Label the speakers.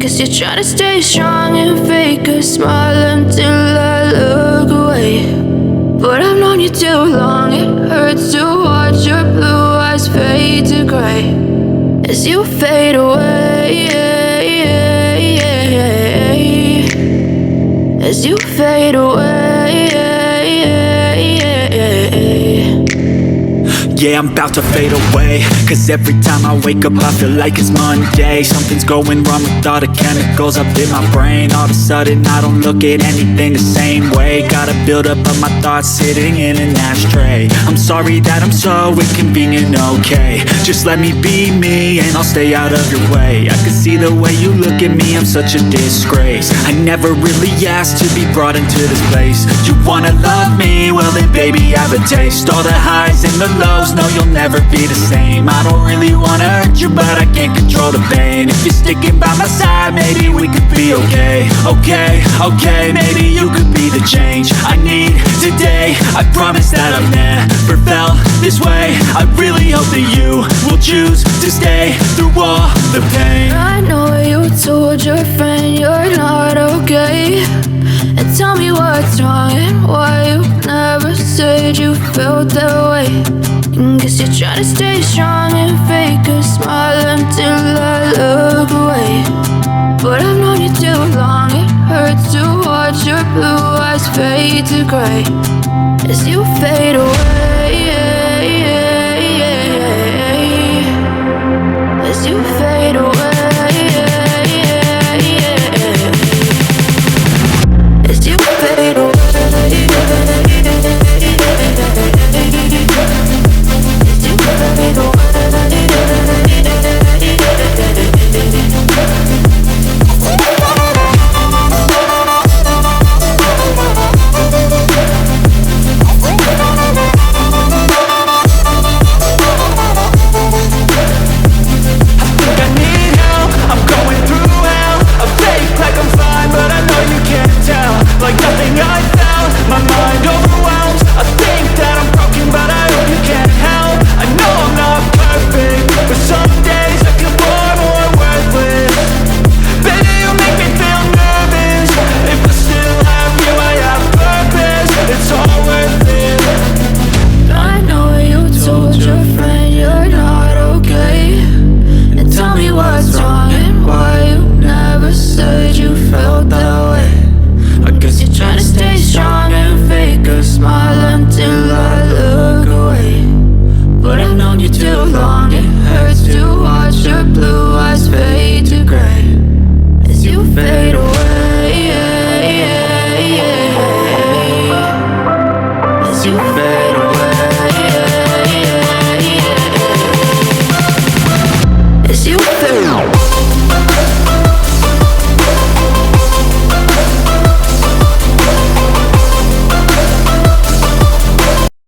Speaker 1: Guess you're trying to stay strong and fake a smile until I look away. But I've known you too long, it hurts to watch your blue eyes fade to gray as you fade away, as you fade away.
Speaker 2: Yeah, I'm about to fade away, cause every time I wake up I feel like it's Monday. Something's going wrong with all the chemicals up in my brain. All of a sudden I don't look at anything the same way. Gotta build up of my thoughts sitting in an ashtray. I'm sorry that I'm so inconvenient, okay. Just let me be me and I'll stay out of your way. I can see the way you look at me, I'm such a disgrace. I never really asked to be brought into this place. You wanna love me? Well then baby, have a taste. All the highs and the lows, no, you'll never be the same. I don't really wanna hurt you, but I can't control the pain. If you're sticking by my side, maybe we could be okay. Okay, maybe you could be the change I need today. I promise that I've never felt this way. I really hope that you will choose to stay through all the pain.
Speaker 1: I know you told your friend you're not okay, and tell me what's wrong and why you never said you felt that way. Guess you're trying to stay strong and fake a smile until I look away. But I've known you too long, it hurts to watch your blue eyes fade to gray as you fade away, as you fade away, as you fade away.
Speaker 2: Like nothing I found, my mind overwhelms. I think that I'm broken, but I hope you can't help. I know I'm not perfect, but some days I feel bored or worthless. Baby, you make me feel nervous. If I still have you, I have purpose. It's all worth it.
Speaker 1: I know you told your friend you're not okay, and tell me what's wrong and why you never said you felt that way. I guess you're trying to stay strong and fake a smile until I look away. But I've known you too long, it hurts to watch your blue eyes fade to gray as you fade away, as you fade away, as you fade away.